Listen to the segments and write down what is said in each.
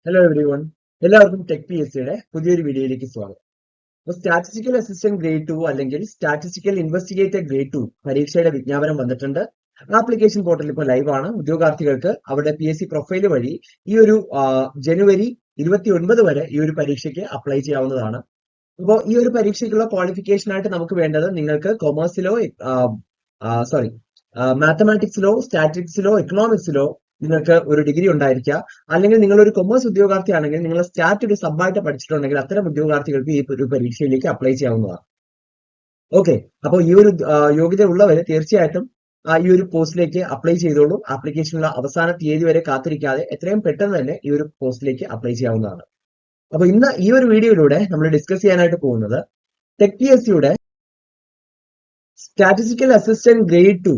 Hello every one, എല്ലാവർക്കും tech P S സിയുടെ പുതിയൊരു വീഡിയോയിലേക്ക് സ്വാഗതം. അപ്പോൾ സ്റ്റാറ്റിസ്റ്റിക്കൽ അസിസ്റ്റന്റ് ഗ്രേഡ് 2 അല്ലെങ്കിൽ സ്റ്റാറ്റിസ്റ്റിക്കൽ ഇൻവെസ്റ്റിഗേറ്റർ ഗ്രേഡ് 2 പരീക്ഷയുടെ വിജ്ഞാപനം വന്നിട്ടുണ്ട്. ആപ്ലിക്കേഷൻ പോർട്ടൽ ഇപ്പോൾ ലൈവ് ആണ്. ഉദ്യോഗാർത്ഥികൾക്ക് അവരുടെ പി എസ് സി പ്രൊഫൈൽ വഴി ഈ ഒരു ജനുവരി 29 വരെ ഈ ഒരു പരീക്ഷയ്ക്ക് അപ്ലൈ ചെയ്യാവുന്നതാണ്. അപ്പോൾ ഈ ഒരു പരീക്ഷയ്ക്കുള്ള ക്വാളിഫിക്കേഷൻ ആയിട്ട് നമുക്ക് വേണ്ടത് നിങ്ങൾക്ക് കൊമേഴ്സിലോ മാത്തമാറ്റിക്സിലോ സ്റ്റാറ്റിക്സിലോ എക്കണോമിക്സിലോ നിങ്ങൾക്ക് ഒരു ഡിഗ്രി ഉണ്ടായിരിക്കുക. അല്ലെങ്കിൽ നിങ്ങൾ ഒരു കൊമേഴ്സ് ഉദ്യോഗാർത്ഥിയാണെങ്കിൽ നിങ്ങൾ സ്റ്റാറ്റ് ഒരു സബ്ബായിട്ട് പഠിച്ചിട്ടുണ്ടെങ്കിൽ അത്തരം ഉദ്യോഗാർത്ഥികൾക്ക് ഈ ഒരു പരീക്ഷയിലേക്ക് അപ്ലൈ ചെയ്യാവുന്നതാണ്. ഓക്കെ, അപ്പോൾ ഈ ഒരു യോഗ്യത ഉള്ളവര് തീർച്ചയായിട്ടും ഈ ഒരു പോസ്റ്റിലേക്ക് അപ്ലൈ ചെയ്തോളൂ. ആപ്ലിക്കേഷനുള്ള അവസാന തീയതി വരെ കാത്തിരിക്കാതെ എത്രയും പെട്ടെന്ന് തന്നെ ഈ ഒരു പോസ്റ്റിലേക്ക് അപ്ലൈ ചെയ്യാവുന്നതാണ്. അപ്പൊ ഇന്ന് ഈ ഒരു വീഡിയോയിലൂടെ നമ്മൾ ഡിസ്കസ് ചെയ്യാനായിട്ട് പോകുന്നത് ടെക് പി എസ് സിയുടെ statistical assistant grade 2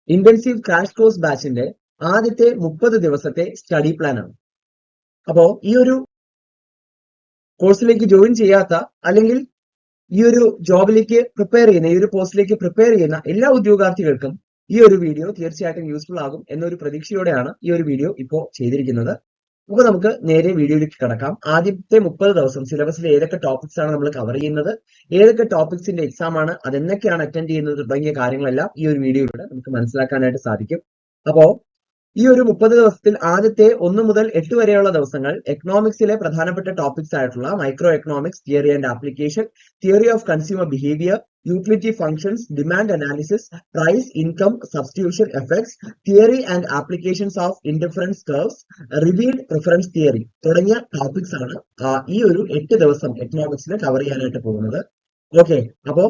intensive crash course ബാച്ചിന്റെ ആദ്യത്തെ 30 ദിവസത്തെ സ്റ്റഡി പ്ലാൻ ആണ്. അപ്പോ ഈ ഒരു കോഴ്സിലേക്ക് ജോയിൻ ചെയ്യാത്ത അല്ലെങ്കിൽ ഈ ഒരു ജോബിലേക്ക് പ്രിപ്പയർ ചെയ്യുന്ന ഈ ഒരു പോസ്റ്റിലേക്ക് പ്രിപ്പയർ ചെയ്യുന്ന എല്ലാ ഉദ്യോഗാർത്ഥികൾക്കും ഈ ഒരു വീഡിയോ തീർച്ചയായിട്ടും യൂസ്ഫുൾ ആകും എന്നൊരു പ്രതീക്ഷയോടെയാണ് ഈ ഒരു വീഡിയോ ഇപ്പോൾ ചെയ്തിരിക്കുന്നത്. അപ്പോൾ നമുക്ക് നേരെ വീഡിയോയിലേക്ക് കടക്കാം. ആദ്യത്തെ 30 ദിവസം സിലബസിൽ ഏതൊക്കെ ടോപ്പിക്സ് ആണ് നമ്മൾ കവർ ചെയ്യുന്നത്, ഏതൊക്കെ ടോപ്പിക്സിന്റെ എക്സാം ആണ്, അതെന്നൊക്കെയാണ് അറ്റൻഡ് ചെയ്യുന്നത് തുടങ്ങിയ കാര്യങ്ങളെല്ലാം ഈ ഒരു വീഡിയോയിലൂടെ നമുക്ക് മനസ്സിലാക്കാനായിട്ട് സാധിക്കും. അപ്പോ ഈ ഒരു 30 ദിവസത്തിൽ ആദ്യത്തെ 1 മുതൽ 8 വരെയുള്ള ദിവസങ്ങൾ എക്കണോമിക്സിലെ പ്രധാനപ്പെട്ട ടോപ്പിക്സ് ആയിട്ടുള്ള micro economics, theory and application, theory of consumer behaviour, utility functions, demand analysis, price, income, substitution effects, theory and applications of indifference curves, revealed preference theory തുടങ്ങിയ ടോപ്പിക്സ് ആണ് ഈ ഒരു 8 ദിവസം എക്കണോമിക്സിൽ കവർ ചെയ്യാനായിട്ട് പോകുന്നത്. ഓക്കെ, അപ്പോ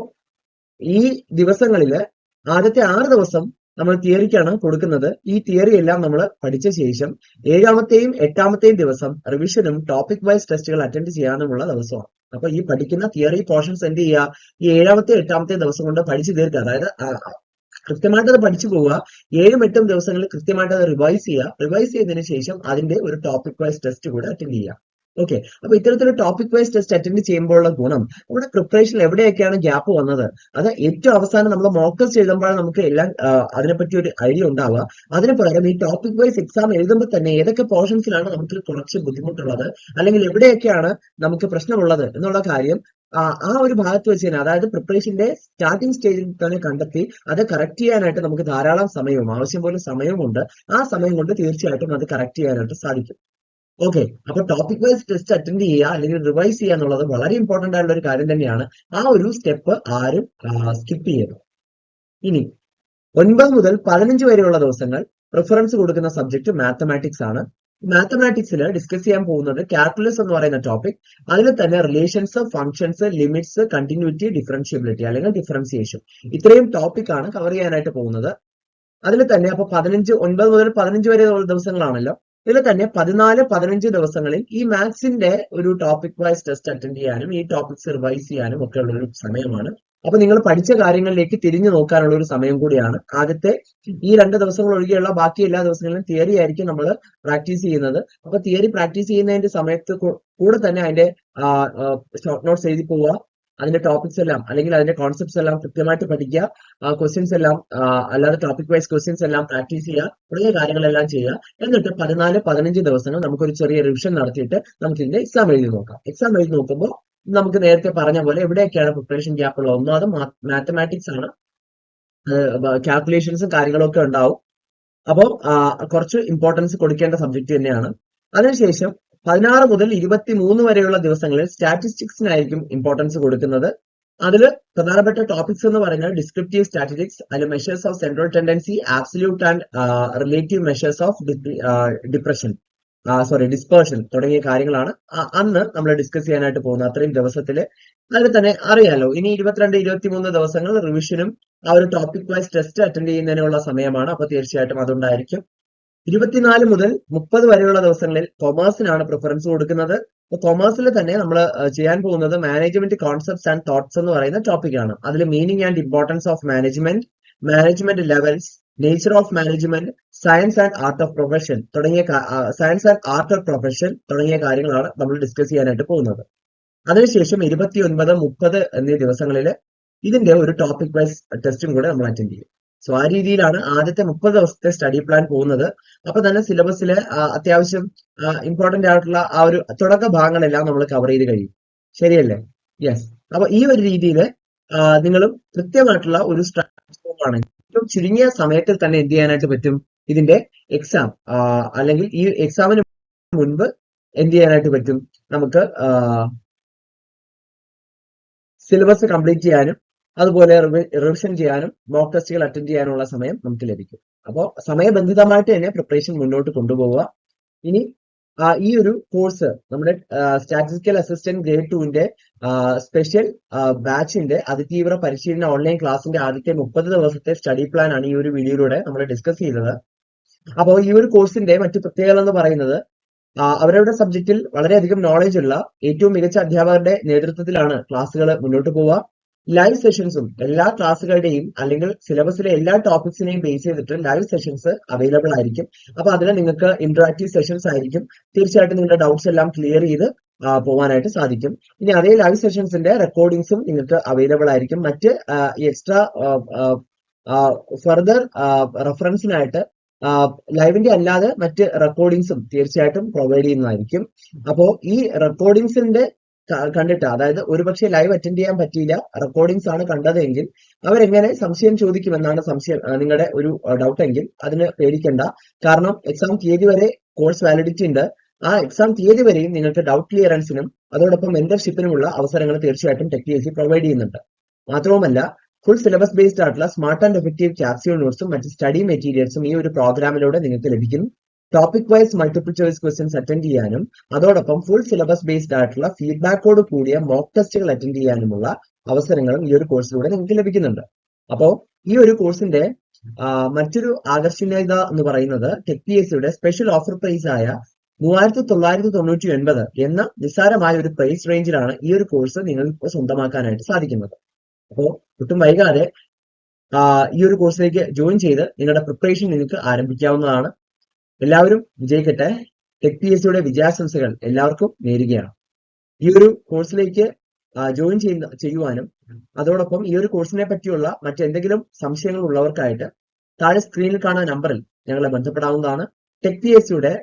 ഈ ദിവസങ്ങളില് ആദ്യത്തെ 6 ദിവസം നമ്മൾ തിയറിക്കാണ് കൊടുക്കുന്നത്. ഈ തിയറി എല്ലാം നമ്മൾ പഠിച്ച ശേഷം 7ാമത്തെയും 8ാമത്തെയും ദിവസം റിവിഷനും ടോപ്പിക് വൈസ് ടെസ്റ്റുകൾ അറ്റൻഡ് ചെയ്യാനുമുള്ള ദിവസമാണ്. അപ്പൊ ഈ പഠിക്കുന്ന തിയറി പോർഷൻസ് എന്ത് ചെയ്യുക, ഈ 7ാമത്തെ 8ാമത്തെ ദിവസം കൊണ്ട് പഠിച്ചു തീർക്കുക. അതായത് കൃത്യമായിട്ട് അത് പഠിച്ചു പോവുക. 7ഉം 8ഉം ദിവസങ്ങളിൽ കൃത്യമായിട്ട് അത് റിവൈസ് ചെയ്യുക. റിവൈസ് ചെയ്തതിനു ശേഷം അതിന്റെ ഒരു ടോപ്പിക് വൈസ് ടെസ്റ്റ് കൂടെ അറ്റൻഡ് ചെയ്യുക. ഓക്കെ, അപ്പൊ ഇത്തരത്തിലുള്ള ടോപ്പിക് വൈസ് ടെസ്റ്റ് അറ്റൻഡ് ചെയ്യുമ്പോഴുള്ള ഗുണം, നമ്മുടെ പ്രിപ്പറേഷനിൽ എവിടെയൊക്കെയാണ് ഗ്യാപ്പ് വന്നത്, അത് ഏറ്റവും അവസാനം നമ്മൾ മോക്ക് ടെസ്റ്റ് എഴുതുമ്പോഴാണ് നമുക്ക് എല്ലാം അതിനെപ്പറ്റി ഒരു ഐഡിയ ഉണ്ടാവുക. അതിന് പകരം ഈ ടോപ്പിക് വൈസ് എക്സാം എഴുതുമ്പോൾ തന്നെ ഏതൊക്കെ പോർഷൻസിലാണ് നമുക്ക് കുറച്ച് ബുദ്ധിമുട്ടുള്ളത്, അല്ലെങ്കിൽ എവിടെയൊക്കെയാണ് നമുക്ക് പ്രശ്നമുള്ളത് എന്നുള്ള കാര്യം ആ ഒരു ഭാഗത്ത് വെച്ച് തന്നെ, അതായത് പ്രിപ്പറേഷന്റെ സ്റ്റാർട്ടിംഗ് സ്റ്റേജിൽ തന്നെ കണ്ടെത്തി അത് കറക്റ്റ് ചെയ്യാനായിട്ട് നമുക്ക് ധാരാളം സമയവും ആവശ്യം പോലെ സമയമുണ്ട്. ആ സമയം കൊണ്ട് തീർച്ചയായിട്ടും അത് കറക്റ്റ് ചെയ്യാനായിട്ട് സാധിക്കും. ഓക്കെ, അപ്പൊ ടോപ്പിക് വൈസ് ടെസ്റ്റ് അറ്റൻഡ് ചെയ്യുക അല്ലെങ്കിൽ റിവൈസ് ചെയ്യുക എന്നുള്ളത് വളരെ ഇമ്പോർട്ടന്റ് ആയിട്ടുള്ള ഒരു കാര്യം തന്നെയാണ്. ആ ഒരു സ്റ്റെപ്പ് ആരും സ്കിപ്പ് ചെയ്യരുത്. ഇനി 9 മുതൽ 15 വരെയുള്ള ദിവസങ്ങൾ പ്രിഫറൻസ് കൊടുക്കുന്ന സബ്ജക്ട് മാത്തമാറ്റിക്സ് ആണ്. മാത്തമാറ്റിക്സിൽ ഡിസ്കസ് ചെയ്യാൻ പോകുന്നത് കാൽക്കുലസ് എന്ന് പറയുന്ന ടോപ്പിക്. അതിൽ തന്നെ relations, functions, limits, continuity, differentiability അല്ലെങ്കിൽ ഡിഫറൻസിയേഷൻ, ഇത്രയും ടോപ്പിക് ആണ് കവർ ചെയ്യാനായിട്ട് പോകുന്നത്. അതിൽ തന്നെ അപ്പൊ 9 മുതൽ 15 വരെയുള്ള ദിവസങ്ങളാണല്ലോ. ഇതിൽ തന്നെ 14, 15 ദിവസങ്ങളിൽ ഈ മാത്സിന്റെ ഒരു ടോപ്പിക് വൈസ് ടെസ്റ്റ് അറ്റൻഡ് ചെയ്യാനും ഈ ടോപ്പിക്സ് റിവൈസ് ചെയ്യാനും ഒക്കെ ഉള്ള ഒരു സമയമാണ്. അപ്പൊ നിങ്ങൾ പഠിച്ച കാര്യങ്ങളിലേക്ക് തിരിഞ്ഞു നോക്കാനുള്ള ഒരു സമയം കൂടിയാണ്. ആദ്യത്തെ ഈ 2 ദിവസങ്ങൾ ഒഴികെയുള്ള ബാക്കി എല്ലാ ദിവസങ്ങളിലും തിയറി ആയിരിക്കും നമ്മൾ പ്രാക്ടീസ് ചെയ്യുന്നത്. അപ്പൊ തിയറി പ്രാക്ടീസ് ചെയ്യുന്നതിന്റെ സമയത്ത് കൂടെ തന്നെ അതിന്റെ ഷോർട്ട് നോട്ട്സ് എഴുതി പോവുക. അതിന്റെ ടോപ്പിക്സ് എല്ലാം അല്ലെങ്കിൽ അതിന്റെ കോൺസെപ്റ്റ്സ് എല്ലാം കൃത്യമായിട്ട് പഠിക്കുക. ക്വസ്റ്റ്യൻസ് എല്ലാം അല്ലാതെ ടോപ്പിക് വൈസ് ക്വസ്റ്റ്യൻസ് എല്ലാം പ്രാക്ടീസ് ചെയ്യുക. തുടങ്ങിയ കാര്യങ്ങളെല്ലാം ചെയ്യുക. എന്നിട്ട് 14, 15 ദിവസങ്ങൾ നമുക്കൊരു ചെറിയ റിവിഷൻ നടത്തിയിട്ട് നമുക്ക് ഇതിന്റെ എക്സാം എഴുതി നോക്കാം. എക്സാം എഴുതി നോക്കുമ്പോൾ നമുക്ക് നേരത്തെ പറഞ്ഞ പോലെ എവിടെയൊക്കെയാണ് പ്രിപ്പറേഷൻ ഗ്യാപ്പ് ഉള്ളത്, ഒന്നാമത് മാത്തമാറ്റിക്സ് ആണ്, കാൽക്കുലേഷൻസും കാര്യങ്ങളൊക്കെ ഉണ്ടാവും. അപ്പോൾ കുറച്ച് ഇമ്പോർട്ടൻസ് കൊടുക്കേണ്ട സബ്ജക്ട് തന്നെയാണ്. അതിനുശേഷം 16 മുതൽ 23 വരെയുള്ള ദിവസങ്ങളിൽ സ്റ്റാറ്റിസ്റ്റിക്സിനായിരിക്കും ഇമ്പോർട്ടൻസ് കൊടുക്കുന്നത്. അതിൽ പ്രധാനപ്പെട്ട ടോപ്പിക്സ് എന്ന് പറയുന്നത് ഡിസ്ക്രിപ്റ്റീവ് സ്റ്റാറ്റിസ്റ്റിക്സ്, അതിൽ measures of central tendency, absolute and relative measures of dispersion തുടങ്ങിയ കാര്യങ്ങളാണ് അന്ന് നമ്മൾ ഡിസ്കസ് ചെയ്യാനായിട്ട് പോകുന്നത് അത്രയും ദിവസത്തില്. അതിൽ തന്നെ അറിയാലോ, ഇനി 22, 23 ദിവസങ്ങൾ റിവിഷനും ആ ഒരു ടോപ്പിക് വൈസ് ടെസ്റ്റ് അറ്റൻഡ് ചെയ്യുന്നതിനുള്ള സമയമാണ്. അപ്പൊ തീർച്ചയായിട്ടും അതുണ്ടായിരിക്കും. 24 മുതൽ 30 വരെയുള്ള ദിവസങ്ങളിൽ കൊമേഴ്സിനാണ് പ്രിഫറൻസ് കൊടുക്കുന്നത്. കൊമേഴ്സിൽ തന്നെ നമ്മൾ ചെയ്യാൻ പോകുന്നത് മാനേജ്മെന്റ് കോൺസെപ്റ്റ്സ് ആൻഡ് തോട്ട്സ് എന്ന് പറയുന്ന ടോപ്പിക് ആണ്. അതിൽ meaning and importance of management, management levels, nature of management, science and art of profession തുടങ്ങിയ കാര്യങ്ങളാണ് നമ്മൾ ഡിസ്കസ് ചെയ്യാനായിട്ട് പോകുന്നത്. അതിനുശേഷം 29, 30 എന്നീ ദിവസങ്ങളിൽ ഇതിന്റെ ഒരു ടോപ്പിക് വൈസ് ടെസ്റ്റും കൂടെ നമ്മൾ അറ്റൻഡ് ചെയ്യും. സോ ആ രീതിയിലാണ് ആദ്യത്തെ 30 ദിവസത്തെ സ്റ്റഡി പ്ലാൻ പോകുന്നത്. അപ്പൊ തന്നെ സിലബസിലെ അത്യാവശ്യം ഇമ്പോർട്ടന്റ് ആയിട്ടുള്ള ആ ഒരു തുടക്ക ഭാഗങ്ങളെല്ലാം നമ്മൾ കവർ ചെയ്ത് കഴിയും. ശരിയല്ലേ? യെസ്. അപ്പൊ ഈ ഒരു രീതിയിൽ നിങ്ങളും കൃത്യമായിട്ടുള്ള ഒരു സ്ട്രാറ്റജി ആണ് ഏറ്റവും ചുരുങ്ങിയ സമയത്തിൽ തന്നെ എന്ത് ചെയ്യാനായിട്ട് പറ്റും, ഇതിന്റെ എക്സാം അല്ലെങ്കിൽ ഈ എക്സാമിന് മുൻപ് എന്ത് ചെയ്യാനായിട്ട് പറ്റും, നമുക്ക് സിലബസ് കംപ്ലീറ്റ് ചെയ്യാനും അതുപോലെ റിവിഷൻ ചെയ്യാനും മോക്ക് ടെസ്റ്റുകൾ അറ്റൻഡ് ചെയ്യാനുള്ള സമയം നമുക്ക് ലഭിക്കും. അപ്പോൾ സമയബന്ധിതമായിട്ട് തന്നെ പ്രിപ്പറേഷൻ മുന്നോട്ട് കൊണ്ടുപോവുക. ഇനി ഈ ഒരു കോഴ്സ് നമ്മുടെ സ്റ്റാറ്റിസ്റ്റിക്കൽ അസിസ്റ്റന്റ് ഗ്രേഡ് 2ന്റെ സ്പെഷ്യൽ ബാച്ചിന്റെ അതിതീവ്ര പരിശീലന ഓൺലൈൻ ക്ലാസിന്റെ ആദ്യത്തെ 30 ദിവസത്തെ സ്റ്റഡി പ്ലാൻ ആണ് ഈ ഒരു വീഡിയോയിലൂടെ നമ്മൾ ഡിസ്കസ് ചെയ്തത്. അപ്പോൾ ഈ ഒരു കോഴ്സിന്റെ മറ്റു പ്രത്യേകത എന്ന് പറയുന്നത് അവരവരുടെ സബ്ജക്റ്റിൽ വളരെയധികം നോളജ് ഉള്ള ഏറ്റവും മികച്ച അധ്യാപകരുടെ നേതൃത്വത്തിലാണ് ക്ലാസ്സുകൾ മുന്നോട്ട് പോവുക. ലൈവ് സെഷൻസും എല്ലാ ക്ലാസ്സുകളുടെയും അല്ലെങ്കിൽ സിലബസിലെ എല്ലാ ടോപ്പിക്സിനെയും ബേസ് ചെയ്തിട്ട് ലൈവ് സെഷൻസ് അവൈലബിൾ ആയിരിക്കും. അപ്പൊ അതിൽ നിങ്ങൾക്ക് ഇന്ററാക്റ്റീവ് സെഷൻസ് ആയിരിക്കും. തീർച്ചയായിട്ടും നിങ്ങളുടെ ഡൗട്ട്സ് എല്ലാം ക്ലിയർ ചെയ്ത് പോകാനായിട്ട് സാധിക്കും. ഇനി അതേ ലൈവ് സെഷൻസിന്റെ റെക്കോർഡിംഗ്സും നിങ്ങൾക്ക് അവൈലബിൾ ആയിരിക്കും. മറ്റ് എക്സ്ട്രാ ഫർദർ റെഫറൻസിനായിട്ട് ലൈവിന്റെ അല്ലാതെ മറ്റ് റെക്കോർഡിംഗ്സും തീർച്ചയായിട്ടും പ്രൊവൈഡ് ചെയ്യുന്നതായിരിക്കും. അപ്പോ ഈ റെക്കോർഡിംഗ്സിന്റെ കണ്ടിട്ട്, അതായത് ഒരുപക്ഷെ ലൈവ് അറ്റൻഡ് ചെയ്യാൻ പറ്റിയില്ല, റെക്കോർഡിംഗ്സ് ആണ് കണ്ടതെങ്കിൽ അവരെങ്ങനെ സംശയം ചോദിക്കുമെന്നാണ് നിങ്ങളുടെ ഒരു ഡൗട്ട് എങ്കിൽ അതിന് പേടിക്കണ്ട. കാരണം എക്സാം തീയതി വരെ കോഴ്സ് വാലിഡിറ്റി ഉണ്ട്. ആ എക്സാം തീയതി വരെയും നിങ്ങൾക്ക് ഡൗട്ട് ക്ലിയറൻസിനും അതോടൊപ്പം മെന്റർഷിപ്പിനുമുള്ള അവസരങ്ങൾ തീർച്ചയായിട്ടും ടെക് PSC പ്രൊവൈഡ് ചെയ്യുന്നുണ്ട്. മാത്രവുമല്ല ഫുൾ സിലബസ് ബേസ്ഡ് ആയിട്ടുള്ള സ്മാർട്ട് ആൻഡ് എഫക്റ്റീവ് ക്യാപ്സ്യൂൾ നോട്ട്സും മറ്റ് സ്റ്റഡി മെറ്റീരിയൽസും ഈ ഒരു പ്രോഗ്രാമിലൂടെ നിങ്ങൾക്ക് ലഭിക്കും. Topic wise multiple choice questions attend ചെയ്യാനും അതോടൊപ്പം ഫുൾ സിലബസ് ബേസ്ഡ് ആയിട്ടുള്ള ഫീഡ്ബാക്കോട് കൂടിയ മോക്ക് ടെസ്റ്റുകൾ അറ്റൻഡ് ചെയ്യാനുമുള്ള അവസരങ്ങളും ഈ ഒരു കോഴ്സിലൂടെ നിങ്ങൾക്ക് ലഭിക്കുന്നുണ്ട്. അപ്പോൾ ഈ ഒരു കോഴ്സിന്റെ മറ്റൊരു ആകർഷണീയത എന്ന് പറയുന്നത് ടെക് PSCയുടെ സ്പെഷ്യൽ ഓഫർ പ്രൈസ് ആയ 3999 എന്ന നിസ്സാരമായ ഒരു പ്രൈസ് റേഞ്ചിലാണ് ഈ ഒരു കോഴ്സ് നിങ്ങൾക്ക് സ്വന്തമാക്കാനായിട്ട് സാധിക്കുന്നത്. അപ്പോൾ ഒട്ടും വൈകാതെ ഈ ഒരു കോഴ്സിലേക്ക് ജോയിൻ ചെയ്ത് നിങ്ങളുടെ പ്രിപ്പറേഷൻ നിങ്ങൾക്ക് ആരംഭിക്കാവുന്നതാണ്. എല്ലാവരും വിജയിക്കട്ടെ. ടെക് PSCയുടെ വിജയാശംസകൾ എല്ലാവർക്കും നേരുകയാണ്. ഈ ഒരു കോഴ്സിലേക്ക് ജോയിൻ ചെയ്യുവാനും അതോടൊപ്പം ഈ ഒരു കോഴ്സിനെ പറ്റിയുള്ള മറ്റെന്തെങ്കിലും സംശയങ്ങൾ ഉള്ളവർക്കായിട്ട് താഴെ സ്ക്രീനിൽ കാണുന്ന നമ്പറിൽ ഞങ്ങളെ ബന്ധപ്പെടാവുന്നതാണ്. ടെക് PSCയുടെ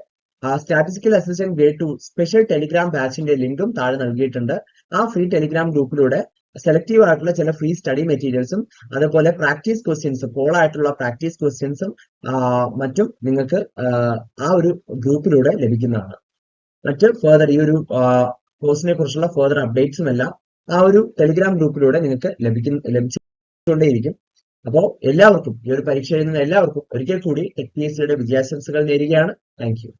statistical assistant grade 2 special telegram ബാച്ചിന്റെ ലിങ്കും താഴെ നൽകിയിട്ടുണ്ട്. ആ ഫ്രീ ടെലിഗ്രാം ഗ്രൂപ്പിലൂടെ സെലക്റ്റീവ് ആയിട്ടുള്ള ചില ഫ്രീ സ്റ്റഡി മെറ്റീരിയൽസും അതുപോലെ പ്രാക്ടീസ് ക്വസ്റ്റ്യൻസും പോൾ ആയിട്ടുള്ള പ്രാക്ടീസ് ക്വസ്റ്റ്യൻസും മറ്റും നിങ്ങൾക്ക് ആ ഒരു ഗ്രൂപ്പിലൂടെ ലഭിക്കുന്നതാണ്. മറ്റ് ഫർദർ ഈ ഒരു കോഴ്സിനെ കുറിച്ചുള്ള ഫർദർ അപ്ഡേറ്റ്സും എല്ലാം ആ ഒരു ടെലിഗ്രാം ഗ്രൂപ്പിലൂടെ നിങ്ങൾക്ക് ലഭിച്ചുകൊണ്ടേയിരിക്കും. അപ്പോൾ എല്ലാവർക്കും ഈ ഒരു പരീക്ഷ എഴുതുന്ന എല്ലാവർക്കും ഒരിക്കൽ കൂടി ടെക് PSCയുടെ വിജയാശംസകൾ നേരുകയാണ്. Thank you.